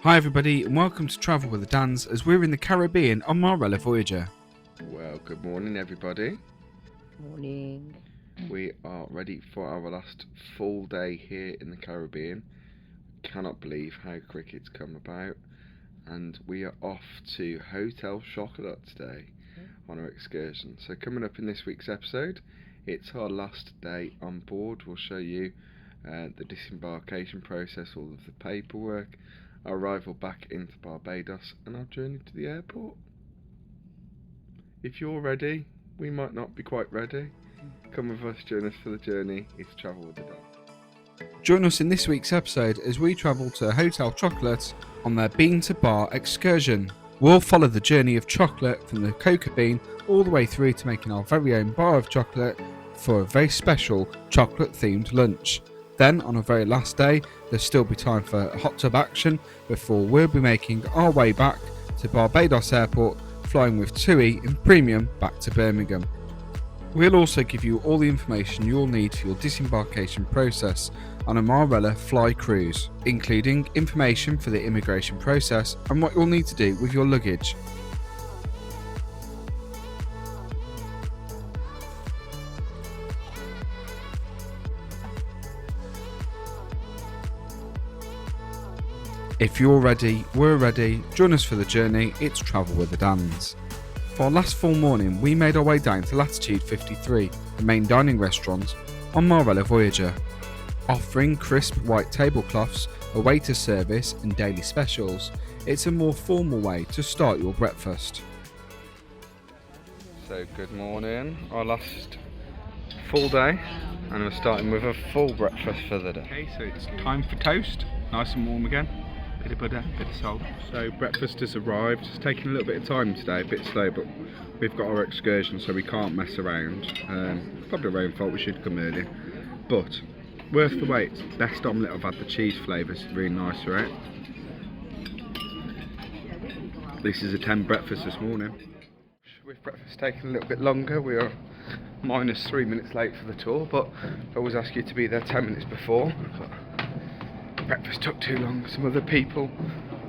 Hi everybody and welcome to Travel with the Dans as we're in the Caribbean on Marella Voyager. Well, good morning everybody. Morning. We are ready for our last full day here in the Caribbean. Cannot believe how quick it's come about. And we are off to Hotel Chocolat today on our excursion. So coming up in this week's episode, it's our last day on board. We'll show you the disembarkation process, all of the paperwork, our arrival back into Barbados and our journey to the airport. If you're ready, we might not be quite ready. Come with us, join us for the journey. It's Travel with the Dans. Join us in this week's episode as we travel to Hotel Chocolat on their bean to bar excursion. We'll follow the journey of chocolate from the cocoa bean all the way through to making our very own bar of chocolate for a very special chocolate themed lunch. Then on our very last day, there'll still be time for hot tub action before we'll be making our way back to Barbados Airport, flying with TUI in premium back to Birmingham. We'll also give you all the information you'll need for your disembarkation process on a Marella fly cruise, including information for the immigration process and what you'll need to do with your luggage. If you're ready, we're ready. Join us for the journey. It's Travel with the Dans. For our last full morning, we made our way down to Latitude 53, the main dining restaurant on Marella Voyager, offering crisp white tablecloths, a waiter service and daily specials. It's a more formal way to start your breakfast. So good morning, our last full day, and we're starting with a full breakfast for the day. Okay, so it's time for toast, nice and warm again. Bit of butter, bit of salt. So breakfast has arrived. It's taking a little bit of time today, a bit slow, but we've got our excursion, so we can't mess around. Probably our own fault, we should come earlier. But worth the wait. Best omelette I've had. The cheese flavours really nice, right? This is a 10 breakfast this morning. With breakfast taking a little bit longer, we are minus 3 minutes late for the tour, but I always ask you to be there 10 minutes before. But breakfast took too long, some other people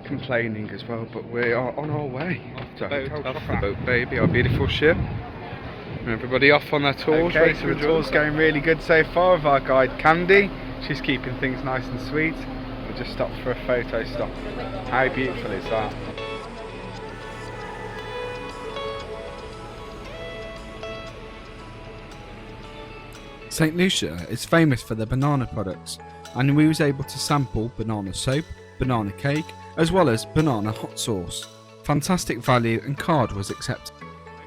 complaining as well, but we are on our way. Off the boat, baby, our beautiful ship. And everybody off on their tours. Okay, so the tour's going really good so far with our guide Candy. She's keeping things nice and sweet. We just stopped for a photo stop. How beautiful is that? St. Lucia is famous for their banana products, and we was able to sample banana soap, banana cake, as well as banana hot sauce. Fantastic value and card was accepted.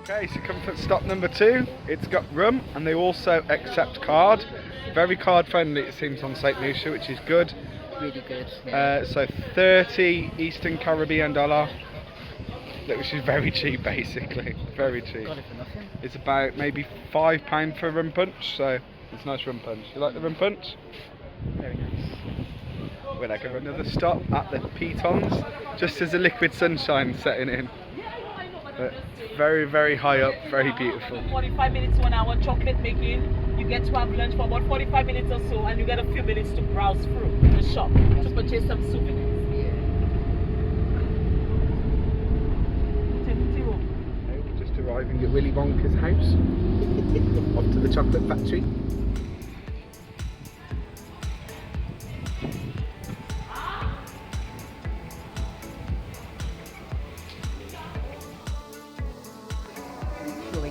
Okay, so come for stop number 2. It's got rum and they also accept card. Very card friendly it seems on St. Lucia, which is good. Really good. So 30 Eastern Caribbean dollar, which is very cheap basically. Very cheap. Got it for nothing. It's about maybe £5 for a rum punch, so it's nice rum punch. You like the rum punch? Very nice. We're like another stop at the Pitons, just as the liquid sunshine setting in. But very, very high up, very beautiful. 45 minutes to 1 hour chocolate making. You get to have lunch for about 45 minutes or so, and you get a few minutes to browse through the shop to purchase some souvenirs. We're just arriving at Willy Wonka's house. Off to the chocolate factory.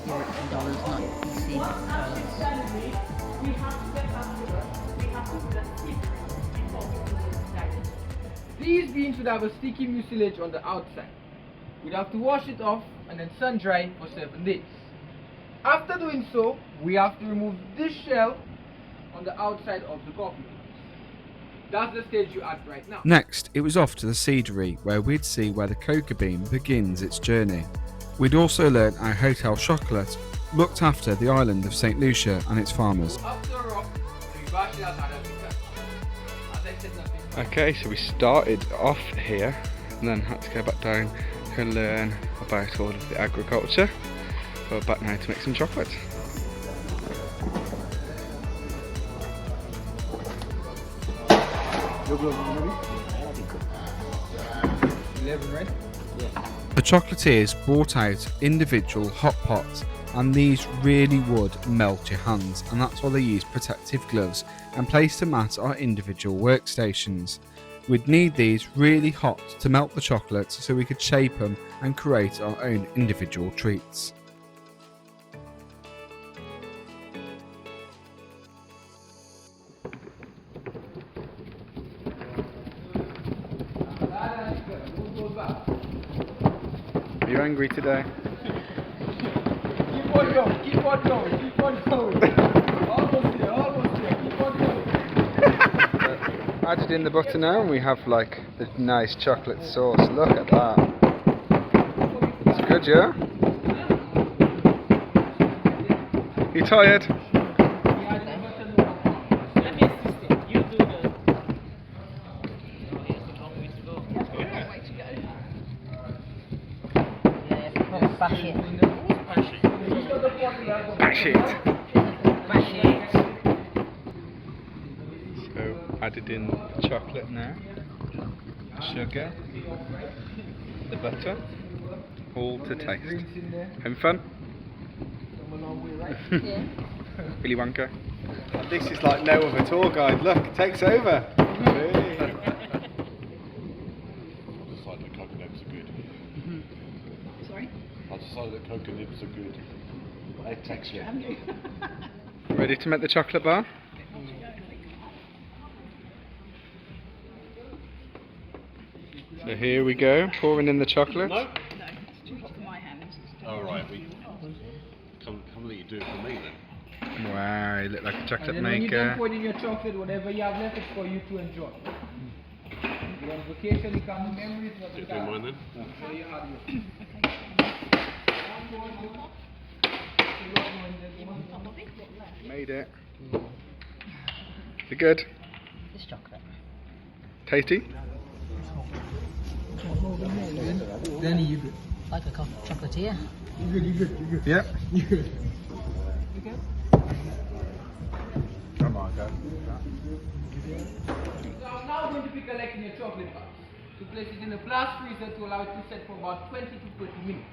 $80, not These beans should have a sticky mucilage on the outside. We'd have to wash it off and then sun dry for 7 days. After doing so, we have to remove this shell on the outside of the coffee beans. That's the stage you're at right now. Next, it was off to the cedery, where we'd see where the cocoa bean begins its journey. We'd also learn how Hotel Chocolat looked after the island of St. Lucia and its farmers. Okay, so we started off here and then had to go back down to learn about all of the agriculture. We're back now to make some chocolate. That'll be good. 11, right? The chocolatiers brought out individual hot pots, and these really would melt your hands, and that's why they use protective gloves and placed them at our individual workstations. We'd need these really hot to melt the chocolates so we could shape them and create our own individual treats. Are you angry today? Keep on going, keep on going, keep on going. Almost there, keep on going. Added in the butter now, and we have like the nice chocolate sauce. Look at that. It's good, yeah? You tired? Let me assist you. You do the. It's a long way to go. Yeah, bash it. Bash it. Bash it. So added in the chocolate now, the sugar, the butter, all to taste. Having fun? Yeah. Willy Wonka. This is like no other tour guide. Look, it takes over. Hey. I've decided that coconuts are good. Sorry? I've decided that coconuts are good. They texture. Ready to make the chocolate bar? So here we go, pouring in the chocolate. No? All right, come let you do it for me then. Wow, you look like a chocolate And then when you don't maker. put in your chocolate, whatever you have left, it's for you to enjoy. You're on vacation, you come memories of the Do mine then? So you have yours. Made it. Is it good? This chocolate. Tasty? Danny, you good. Like a chocolatier. You good. Yep. You good. Come on, go. So I'm now going to be collecting your chocolate bars to place it in the blast freezer to allow it to set for about 20 to 30 minutes.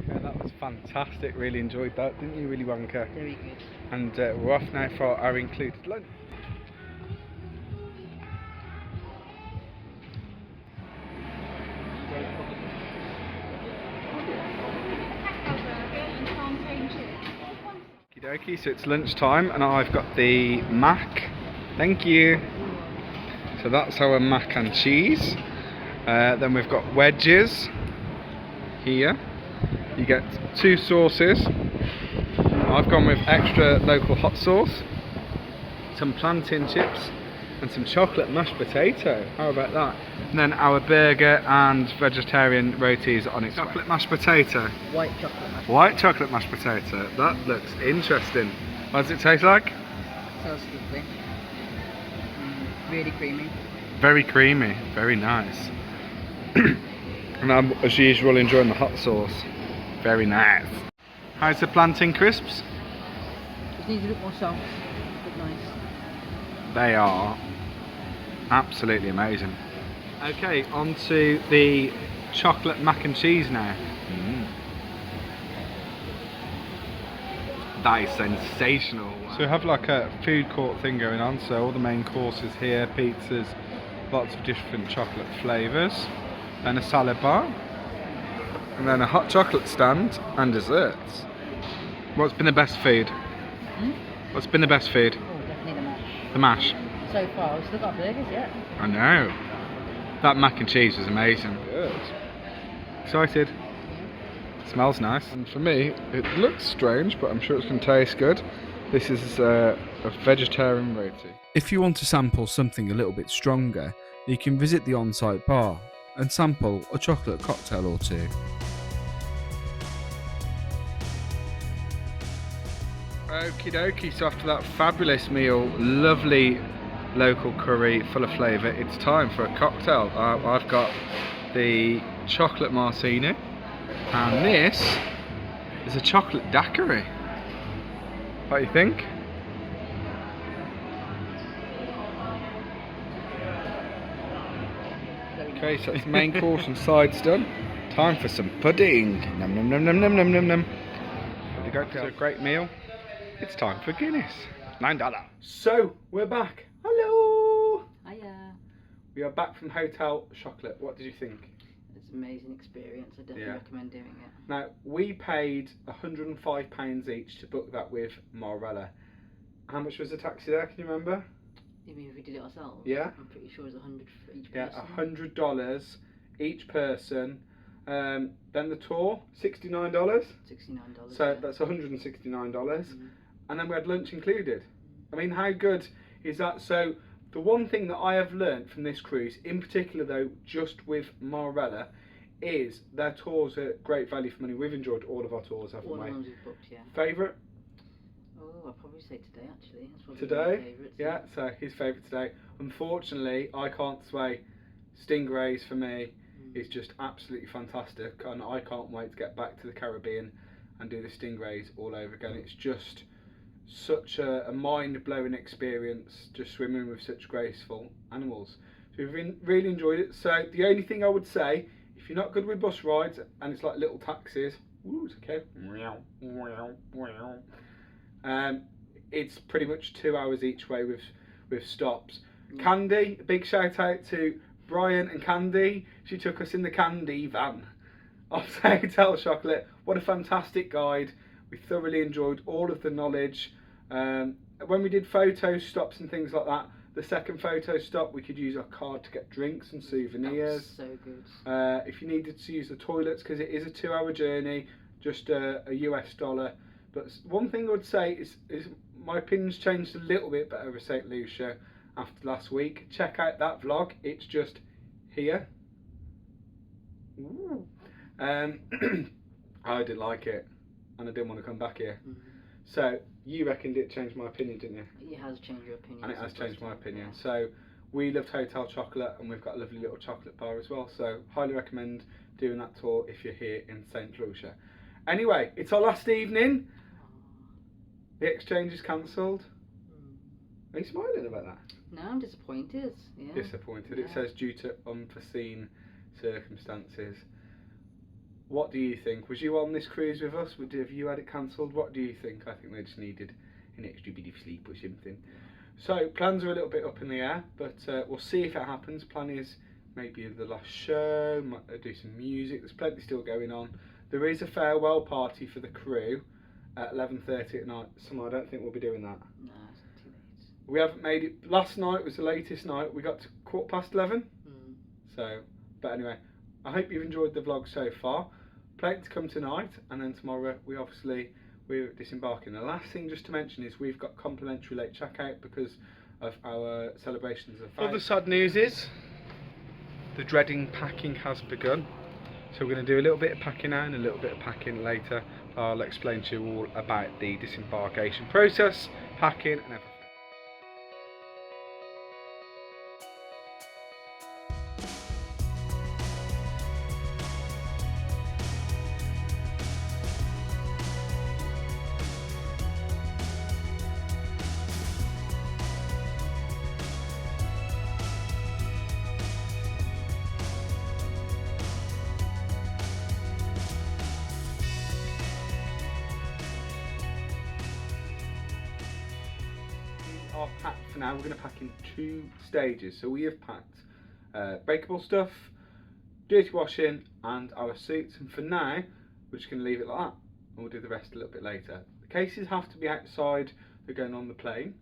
Yeah, that was fantastic. Really enjoyed that, didn't you, Willy Wonka? Very good. And we're off now for our included lunch. Okie dokie, so it's lunchtime and I've got the mac. Thank you. So that's our mac and cheese. Then we've got wedges here. You get two sauces. I've gone with extra local hot sauce, some plantain chips, and some chocolate mashed potato. How about that? And then our burger and vegetarian rotis on its chocolate mashed potato. White chocolate. White chocolate mashed potato. That looks interesting. What does it taste like? Smells lovely. Really creamy. Very creamy. Very nice. And I'm, as usual, enjoying the hot sauce. Very nice. How's the plantain crisps? It needs a bit more salt, but nice. They are absolutely amazing. Okay, on to the chocolate mac and cheese now. That is sensational. So we have like a food court thing going on, so all the main courses here, pizzas, lots of different chocolate flavours, then a salad bar, and then a hot chocolate stand and desserts. What's been the best food? What's been the best food? Oh, definitely the mash. The mash. So far, we've still got burgers yet. I know. That mac and cheese was amazing. Good. Excited. Smells nice. And for me, it looks strange, but I'm sure it's going to taste good. This is a vegetarian roti. If you want to sample something a little bit stronger, you can visit the on-site bar and sample a chocolate cocktail or two. Okie dokie, so after that fabulous meal, lovely local curry full of flavour, it's time for a cocktail. I've got the chocolate martini, and this is a chocolate daiquiri. What do you think? Okay, so that's the main course and sides done. Time for some pudding. Num num num num num num num num. We go to a great meal. It's time for Guinness. $9. So we're back. Hello. Hiya. We are back from Hotel Chocolat. What did you think? It's an amazing experience. I definitely recommend doing it. Now we paid £105 each to book that with Marella. How much was the taxi there? Can you remember? You mean if we did it ourselves? Yeah. I'm pretty sure it's 100 for each Yeah, person. $100 each person. Then the tour, $69. $69. So yeah. that's $169. And then we had lunch included. I mean, how good is that? So the one thing that I have learned from this cruise, in particular though, just with Marella, is their tours are great value for money. We've enjoyed all of our tours, haven't All the we? ones we've booked, yeah. Favourite? Oh, I'd probably say today actually. That's probably Today? my favourite. Yeah, so his favourite today. Unfortunately, I can't sway. Stingrays for me is just absolutely fantastic, and I can't wait to get back to the Caribbean and do the Stingrays all over again. It's just such a mind-blowing experience, just swimming with such graceful animals. So we've really enjoyed it. So the only thing I would say, if you're not good with bus rides and it's like little taxis, ooh, it's okay. It's pretty much 2 hours each way with stops. Candy, a big shout out to Brian and Candy. She took us in the Candy van off Hotel Chocolat. What a fantastic guide. We thoroughly enjoyed all of the knowledge. When we did photo stops and things like that, the second photo stop we could use our card to get drinks and souvenirs. That was so good. If you needed to use the toilets, because it is a 2 hour journey, just a US dollar. But one thing I would say is my opinion's changed a little bit better with St. Lucia after last week. Check out that vlog, it's just here. Ooh. I didn't like it and I didn't want to come back here. So you reckoned it changed my opinion, didn't you? It has changed your opinion. And it has changed my opinion. So we loved Hotel Chocolat, and we've got a lovely little chocolate bar as well. So highly recommend doing that tour if you're here in St. Lucia. Anyway, it's our last evening. The exchange is cancelled. Are you smiling about that? No, I'm disappointed. Yeah. Disappointed. It Yeah. says due to unforeseen circumstances. What do you think? Was you on this cruise with us? Have you had it cancelled? What do you think? I think they just needed an extra bit of sleep or something. So plans are a little bit up in the air, but we'll see if it happens. Plan is maybe the last show, might do some music. There's plenty still going on. There is a farewell party for the crew at 11:30 at night. So I don't think we'll be doing that. No, it's too late. We haven't made it. Last night was the latest night. We got to 11:15. So, but anyway, I hope you've enjoyed the vlog so far. Plenty to come tonight, and then tomorrow we're disembarking. The last thing just to mention is we've got complimentary late checkout because of our celebrations of faith. Other sad news is the dreading packing has begun. So we're going to do a little bit of packing now and a little bit of packing later. I'll explain to you all about the disembarkation process, packing and everything. Are packed for now. We're going to pack in 2 stages. So we have packed breakable stuff, dirty washing and our suits, and for now we're just going to leave it like that and we'll do the rest a little bit later. The cases have to be outside. They're going on the plane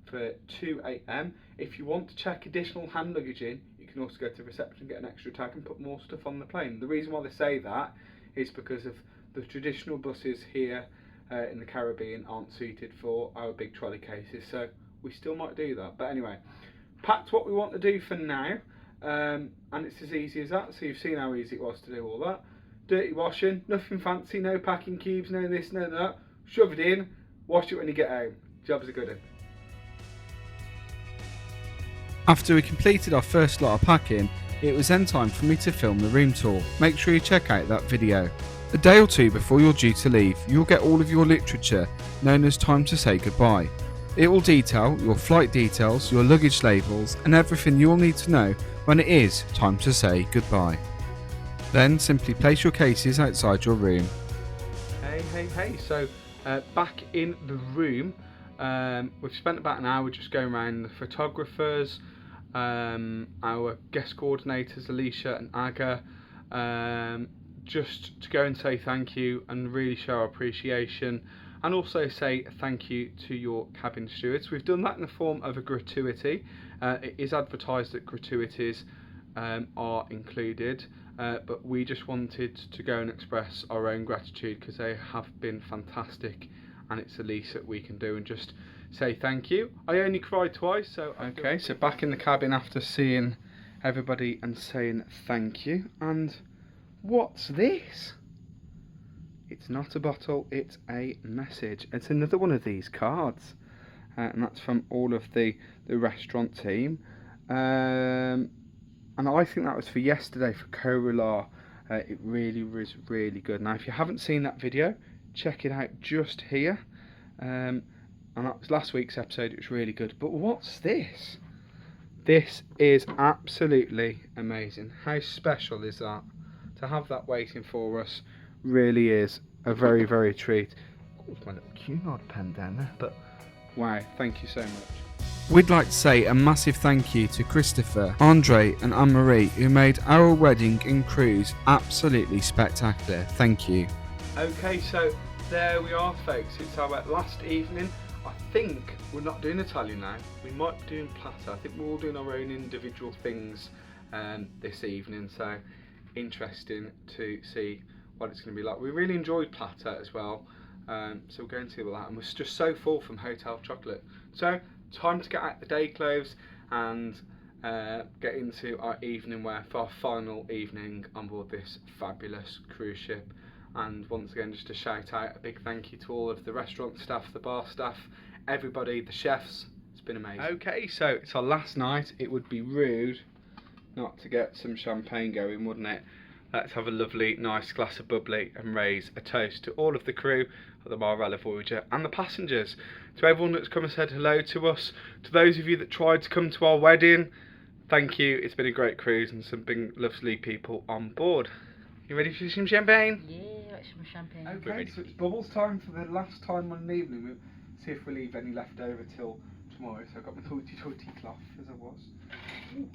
for 2 AM. If you want to check additional hand luggage in, you can also go to reception, get an extra tag and put more stuff on the plane. The reason why they say that is because of the traditional buses here in the Caribbean aren't suited for our big trolley cases, so we still might do that. But anyway, packed what we want to do for now, and it's as easy as that. So you've seen how easy it was to do all that. Dirty washing, nothing fancy, no packing cubes, no this, no that. Shove it in, wash it when you get home. Job's a good one. After we completed our first lot of packing, it was then time for me to film the room tour. Make sure you check out that video. A day or two before you're due to leave, you'll get all of your literature known as Time to Say Goodbye. It will detail your flight details, your luggage labels, and everything you'll need to know when it is time to say goodbye. Then simply place your cases outside your room. Hey, so back in the room, we've spent about an hour just going around the photographers, our guest coordinators Lucia and Aga, just to go and say thank you and really show our appreciation, and also say thank you to your cabin stewards. We've done that in the form of a gratuity. It is advertised that gratuities are included, but we just wanted to go and express our own gratitude because they have been fantastic, and it's the least that we can do, and just say thank you. I only cried twice, so okay. So back in the cabin after seeing everybody and saying thank you. And what's this? It's not a bottle, it's a message. It's another one of these cards, and that's from all of the restaurant team. And I think that was for yesterday for Chocolat. It really was really good. Now, if you haven't seen that video, check it out just here. And that was last week's episode. It was really good. But what's this? This is absolutely amazing. How special is that? To have that waiting for us really is a very, very treat. Oh, my little Cunard pen down there. But wow, thank you so much. We'd like to say a massive thank you to Christopher, Andre and Anne-Marie, who made our wedding and cruise absolutely spectacular. Thank you. Okay, so there we are, folks. It's our last evening. I think we're not doing Italian now. We might be doing Platter. I think we're all doing our own individual things this evening. So interesting to see what it's going to be like. We really enjoyed Platter as well. So we're going to do that. And we're just so full from Hotel Chocolat. So time to get out the day clothes and get into our evening wear for our final evening on board this fabulous cruise ship. And once again, just to shout out a big thank you to all of the restaurant staff, the bar staff, everybody, the chefs. It's been amazing. Okay, so it's our last night. It would be rude not to get some champagne going, wouldn't it? Let's have a lovely, nice glass of bubbly and raise a toast to all of the crew of the Marella Voyager and the passengers. To everyone that's come and said hello to us. To those of you that tried to come to our wedding, thank you. It's been a great cruise and some big, lovely people on board. You ready for some champagne? Yeah, some champagne. Okay, so it's bubbles time for the last time on the evening. We'll see if we leave any left over till tomorrow. So I've got my torty cloth as I was. Ooh,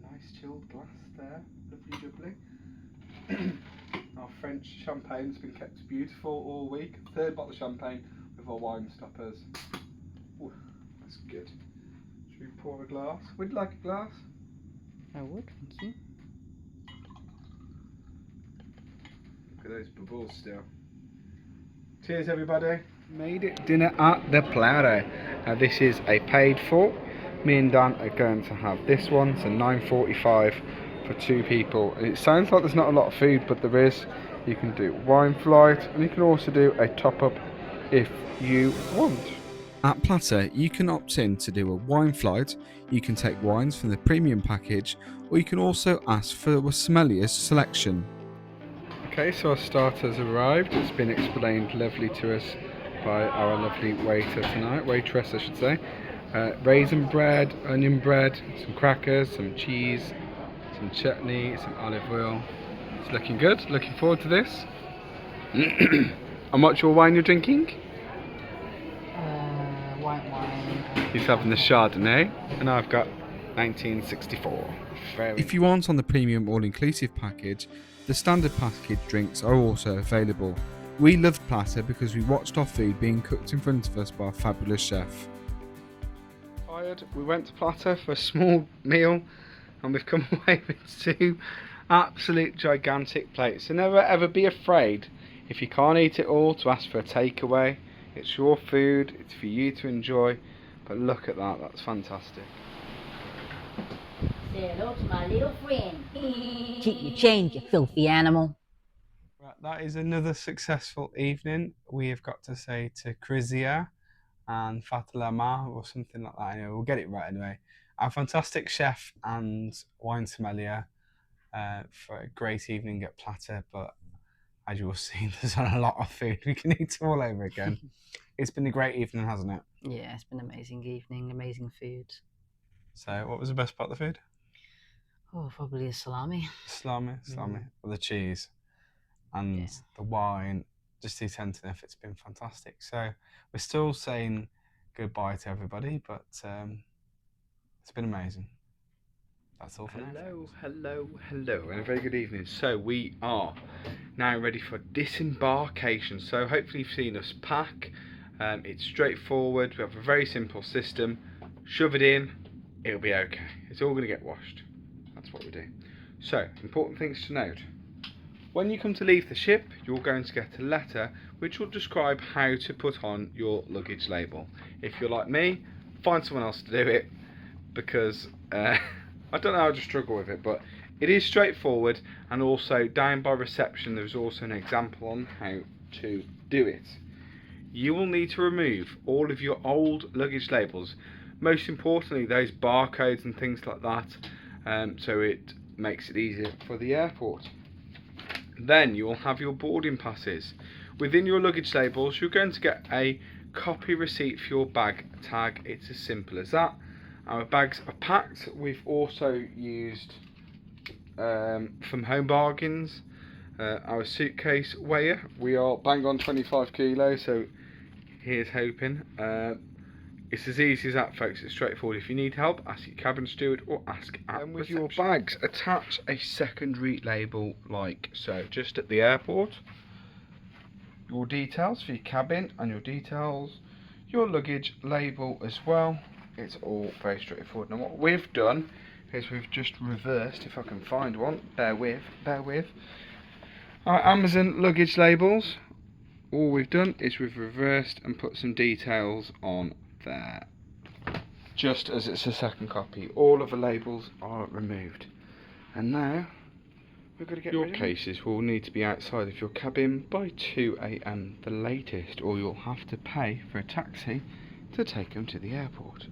a nice chilled glass there. Lovely jubbly. Our French champagne's been kept beautiful all week. Third bottle of champagne with our wine stoppers. Ooh, that's good. Should we pour a glass? Would you like a glass? I would, thank you. Look at those bubbles still. Cheers, everybody. Made it dinner at the Platter. Now this is a paid for. Me and Dan are going to have this one. It's a $9.45 for 2 people. And it sounds like there's not a lot of food, but there is. You can do wine flight, and you can also do a top up if you want. At Platter, you can opt in to do a wine flight. You can take wines from the premium package, or you can also ask for a sommelier's selection. Okay, so our starters arrived. It's been explained lovely to us by our lovely waiter tonight, waitress I should say. Raisin bread, onion bread, some crackers, some cheese, some chutney, some olive oil. It's looking good, looking forward to this. And what's your wine you're drinking? White wine. He's having the Chardonnay, and I've got 1964. If you aren't on the premium all-inclusive package, the standard package drinks are also available. We loved Platter because we watched our food being cooked in front of us by a fabulous chef. We went to Platter for a small meal, and we've come away with 2 absolute gigantic plates. So never ever be afraid if you can't eat it all to ask for a takeaway. It's your food, it's for you to enjoy. But look at that, that's fantastic. Say hello to my little friend. Keep your change, you filthy animal. Right, that is another successful evening. We have got to say to Crizia and Fatalama or something like that. Anyway, we'll get it right anyway. Our fantastic chef and wine sommelier for a great evening at Platter. But as you'll see, there's a lot of food. We can eat all over again. It's been a great evening, hasn't it? Yeah, it's been an amazing evening, amazing food. So, what was the best part of the food? Oh, probably a salami. Salami, the cheese, and the wine. Just eat anything if it's been fantastic. So, we're still saying goodbye to everybody, but it's been amazing. That's all for now. Hello, and a very good evening. So we are now ready for disembarkation. So hopefully you've seen us pack. It's straightforward. We have a very simple system. Shove it in, it'll be okay. It's all going to get washed. That's what we do. So, important things to note. When you come to leave the ship, you're going to get a letter which will describe how to put on your luggage label. If you're like me, find someone else to do it, because I don't know how to struggle with it, but it is straightforward. And also down by reception there's also an example on how to do it. You will need to remove all of your old luggage labels, most importantly those barcodes and things like that, so it makes it easier for the airport. Then you will have your boarding passes. Within your luggage labels you're going to get a copy receipt for your bag tag. It's as simple as that. Our bags are packed. We've also used from Home Bargains our suitcase weigher. We are bang on 25 kilos, so here's hoping. It's as easy as that, folks. It's straightforward. If you need help, ask your cabin steward or ask at reception. With your bags, attach a secondary label like so, just at the airport. Your details for your cabin and your details, your luggage label as well. It's all very straightforward. Now what we've done is we've just reversed, if I can find one, bear with, our Amazon luggage labels. All we've done is we've reversed and put some details on there, just as it's a second copy. All of the labels are removed, and now we've got to get your cases will need to be outside of your cabin by 2 AM the latest, or you'll have to pay for a taxi to take them to the airport.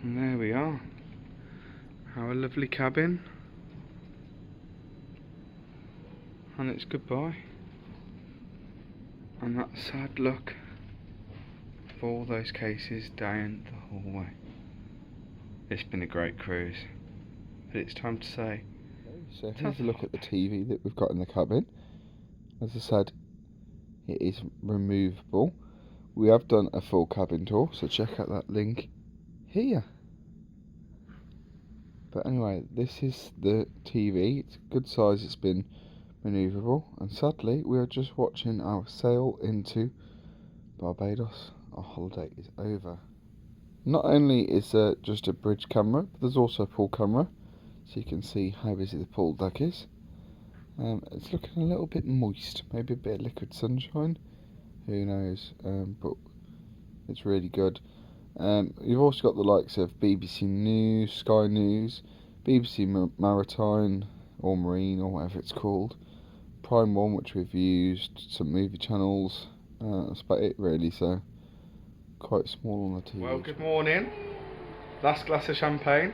And there we are, our lovely cabin, and it's goodbye. And that sad look of all those cases down the hallway. It's been a great cruise, but it's time to say. So here's a look at the TV that we've got in the cabin. As I said, it is removable. We have done a full cabin tour, so check out that link here. But anyway, this is the TV. It's a good size. It's been manoeuvrable, and sadly we are just watching our sail into Barbados. Our holiday is over. Not only is there just a bridge camera, but there's also a pool camera, so you can see how busy the pool deck is. It's looking a little bit moist, maybe a bit of liquid sunshine, who knows, but it's really good. You've also got the likes of BBC News, Sky News, BBC Maritime or Marine or whatever it's called, Prime 1, which we've used, some movie channels. That's about it really, so quite small on the TV. Well, good morning. Last glass of champagne,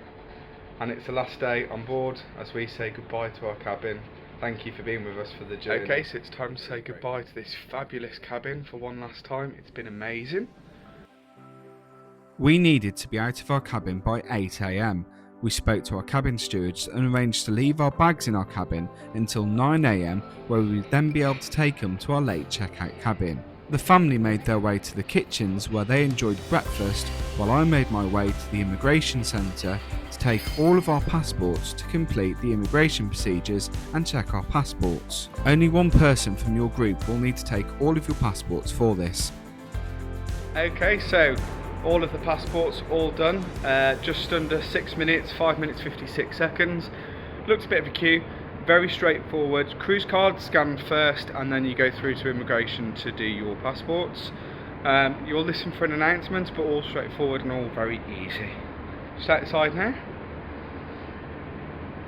and it's the last day on board as we say goodbye to our cabin. Thank you for being with us for the journey. Okay, so it's time to say goodbye to this fabulous cabin for one last time. It's been amazing. We needed to be out of our cabin by 8 AM. We spoke to our cabin stewards and arranged to leave our bags in our cabin until 9 AM, where we would then be able to take them to our late checkout cabin. The family made their way to the kitchens where they enjoyed breakfast, while I made my way to the immigration centre to take all of our passports to complete the immigration procedures and check our passports. Only one person from your group will need to take all of your passports for this. Okay, so all of the passports all done, just under 6 minutes, 5 minutes 56 seconds. Looks a bit of a queue, very straightforward. Cruise card scanned first, and then you go through to immigration to do your passports. You'll listen for an announcement, but all straightforward and all very easy. Just outside now.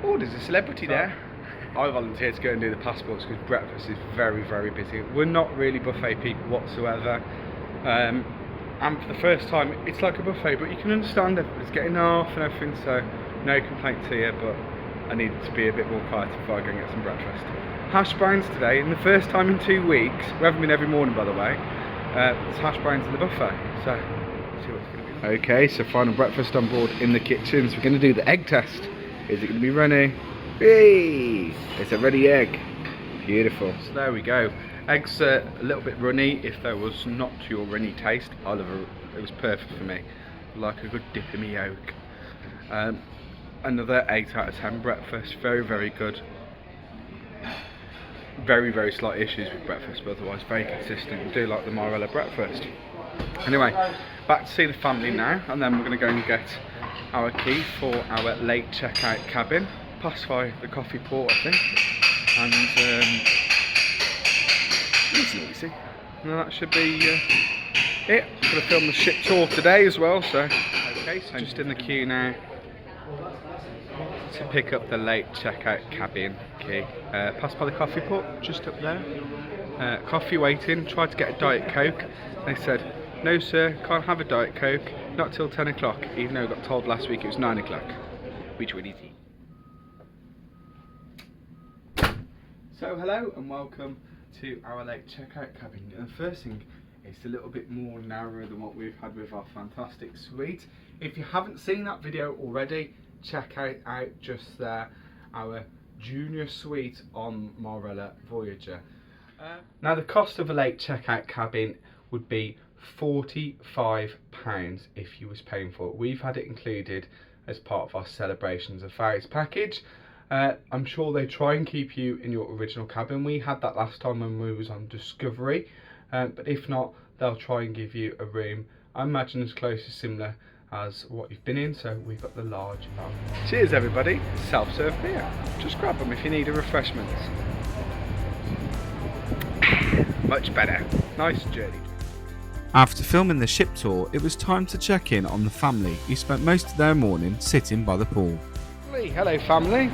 Oh, there's a celebrity there. I volunteered to go and do the passports because breakfast is very, very busy. We're not really buffet people whatsoever. And for the first time, it's like a buffet, but you can understand everybody's getting off and everything, so no complaints here, but I needed to be a bit more quiet before I go and get some breakfast. Hash browns today, and the first time in 2 weeks, we haven't been every morning by the way, there's hash browns in the buffet, so let's see what it's going to be like. Okay, so final breakfast on board in the kitchens. We're going to do the egg test. Is it going to be runny? Hey, it's a ready egg. Beautiful. So there we go. Eggs are a little bit runny. If there was not your runny taste, it was perfect for me. Like a good dip in my yolk. Another 8 out of 10 breakfast. Very, very good. Very, very slight issues with breakfast, but otherwise very consistent. I do like the Marella breakfast. Anyway, back to see the family now, and then we're going to go and get our key for our late checkout cabin. Pass by the coffee port, I think. And easy. And that should be it. I'm going to film the ship tour today as well, so okay, so just in the queue now to pick up the late checkout cabin key. Pass by the coffee port, just up there. Coffee waiting, tried to get a Diet Coke. They said, no sir, can't have a Diet Coke, not till 10 o'clock, even though I got told last week it was 9 o'clock. Which would easy. So hello and welcome to our late checkout cabin. And the first thing, it's a little bit more narrow than what we've had with our fantastic suite. If you haven't seen that video already, check out just there our junior suite on Marella Voyager. Now the cost of a late checkout cabin would be £45 if you was paying for it. We've had it included as part of our Celebrations of Fairies package. I'm sure they try and keep you in your original cabin. We had that last time when we was on Discovery, but if not, they'll try and give you a room, I imagine as close as similar as what you've been in. So we've got the large Cheers everybody, self-serve beer. Just grab them if you need a refreshment. Much better. Nice journey. After filming the ship tour, it was time to check in on the family who spent most of their morning sitting by the pool. Hello family.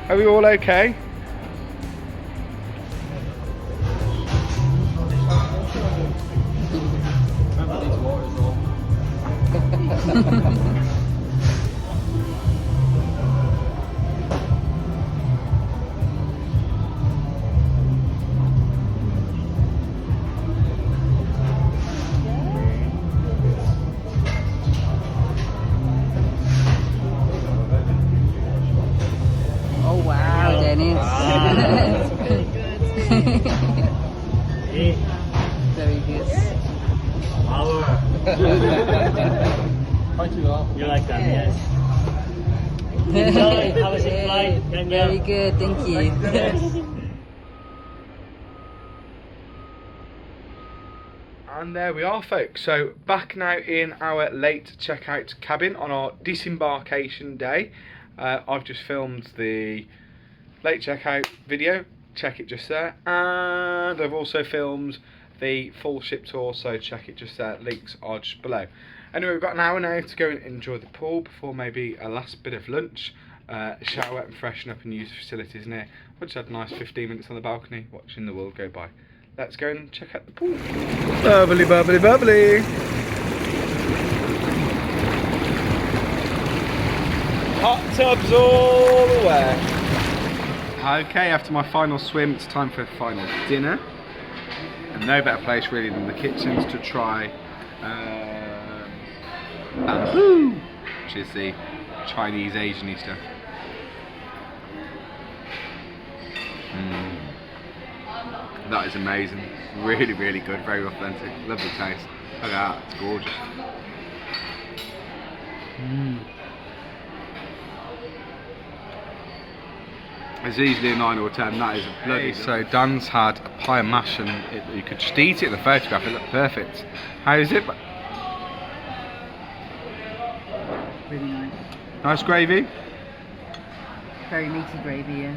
Are we all okay? Very good. You like that, yes. Enjoy, have a safe flight. Very good, thank you. And there we are folks, so back now in our late checkout cabin on our disembarkation day. I've just filmed the late checkout video, check it just there, and I've also filmed the full ship tour, so check it just there, links are just below. Anyway, we've got an hour now to go and enjoy the pool before maybe a last bit of lunch, shower and freshen up and use the facilities near. We just had a nice 15 minutes on the balcony watching the world go by. Let's go and check out the pool. Bubbly, bubbly, bubbly. Hot tubs all the way. Okay, after my final swim, it's time for final dinner. And no better place really than the kitchens to try bamboo, which is the Chinese Asian-y stuff. That is amazing. Really, really good. Very authentic. Lovely taste. Look at that. It's gorgeous. It's easily a 9 or 10. That is a bloody. So Dan's had a pie of mash, and you could just eat it in the photograph. It looked perfect. How is it? Really nice. Nice gravy. Very meaty gravy, yeah.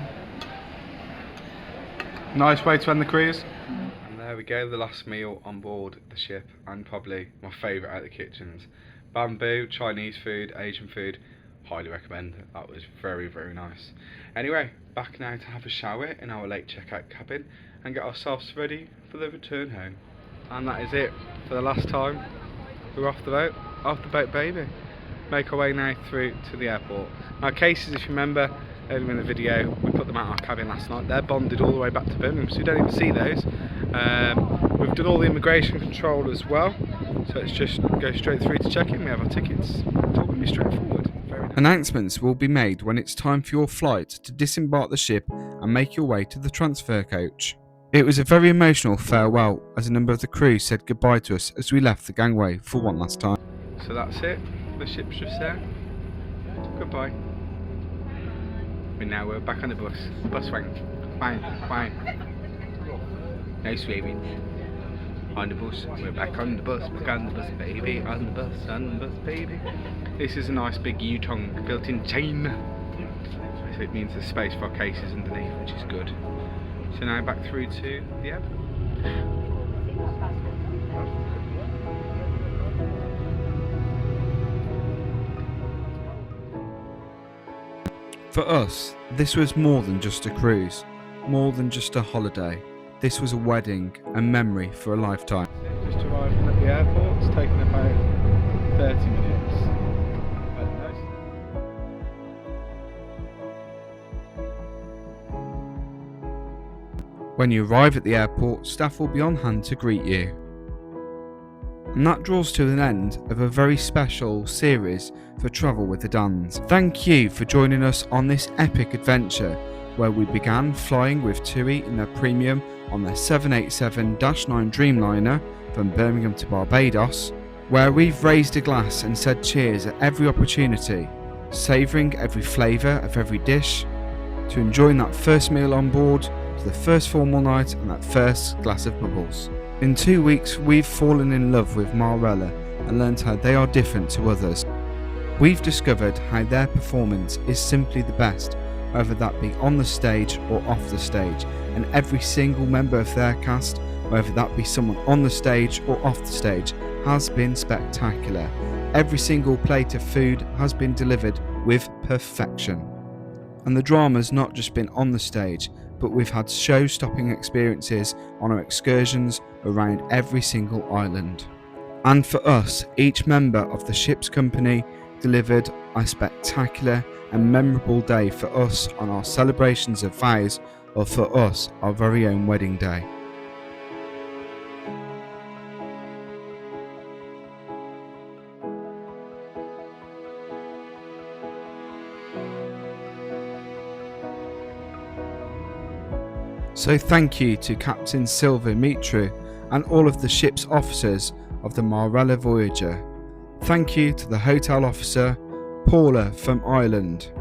Nice way to end the cruise. And there we go, the last meal on board the ship, and probably my favourite out of the kitchens. Bamboo, Chinese food, Asian food, highly recommend. That was very, very nice. Anyway, back now to have a shower in our late checkout cabin and get ourselves ready for the return home. And that is it for the last time. We're off the boat baby. make our way now through to the airport. Our cases, if you remember earlier in the video, we put them out of our cabin last night. They're bonded all the way back to Birmingham, so you don't even see those. We've done all the immigration control as well, so let's just go straight through to check in. We have our tickets. It's all going to be straightforward. Very nice. Announcements will be made when it's time for your flight to disembark the ship and make your way to the transfer coach. It was a very emotional farewell as a number of the crew said goodbye to us as we left the gangway for one last time. So that's it, the ship's just there. Goodbye. And now we're back on the bus. Bus wang. Wang, wang. No swearing. On the bus, we're back on the bus, back on the bus, baby. On the bus, baby. This is a nice big U-tongue built-in chain. So it means there's space for our cases underneath, which is good. So now back through to the airport. For us, this was more than just a cruise, more than just a holiday. This was a wedding, a memory for a lifetime. Just arrived at the airport, it's taken about 30 minutes. Very nice. When you arrive at the airport, staff will be on hand to greet you. And that draws to an end of a very special series for Travel with the Dans. Thank you for joining us on this epic adventure where we began flying with TUI in their premium on their 787-9 Dreamliner from Birmingham to Barbados, where we've raised a glass and said cheers at every opportunity, savouring every flavour of every dish, to enjoying that first meal on board, to the first formal night and that first glass of bubbles. In 2 weeks we've fallen in love with Marella and learnt how they are different to others. We've discovered how their performance is simply the best, whether that be on the stage or off the stage, and every single member of their cast, whether that be someone on the stage or off the stage, has been spectacular. Every single plate of food has been delivered with perfection. And the drama's not just been on the stage, but we've had show-stopping experiences on our excursions around every single island. And for us, each member of the ship's company delivered a spectacular and memorable day for us on our celebrations of vows, or for us, our very own wedding day. So thank you to Captain Silva Mitru and all of the ship's officers of the Marella Voyager. Thank you to the hotel officer, Paula from Ireland.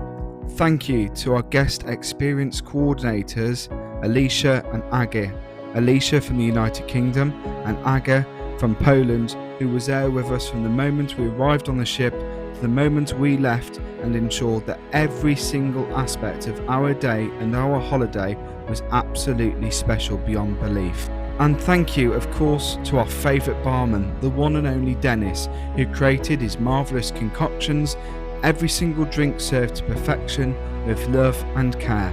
Thank you to our guest experience coordinators, Alicia and Aga. Alicia from the United Kingdom and Aga from Poland, who was there with us from the moment we arrived on the ship to the moment we left, and ensured that every single aspect of our day and our holiday was absolutely special beyond belief. And thank you, of course, to our favourite barman, the one and only Dennis, who created his marvellous concoctions, every single drink served to perfection with love and care.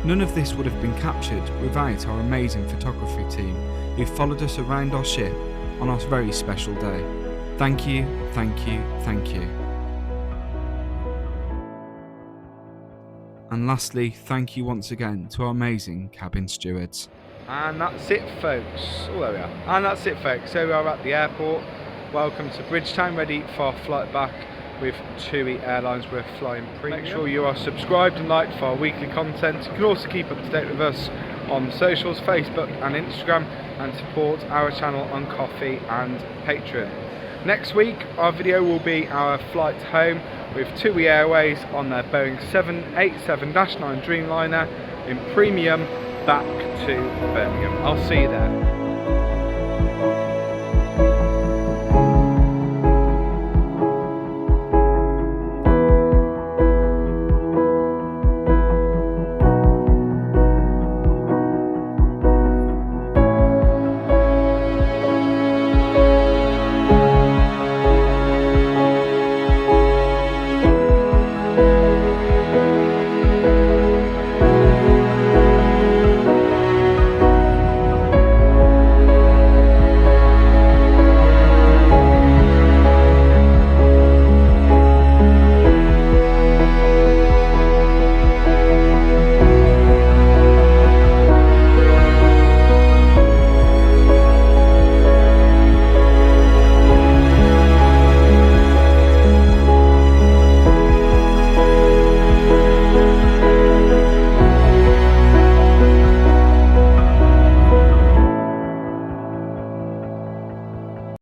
None of this would have been captured without our amazing photography team, who followed us around our ship on our very special day. Thank you, thank you, thank you. And lastly, thank you once again to our amazing cabin stewards. And that's it, folks. Oh, there we are. And that's it, folks. So we are at the airport. Welcome to Bridgetown, ready for our flight back with TUI Airlines. We're flying premium. Make sure you are subscribed and liked for our weekly content. You can also keep up to date with us on socials, Facebook and Instagram, and support our channel on Ko-fi and Patreon. Next week, our video will be our flight home with TUI Airways on their Boeing 787-9 Dreamliner in premium back to Birmingham. I'll see you there.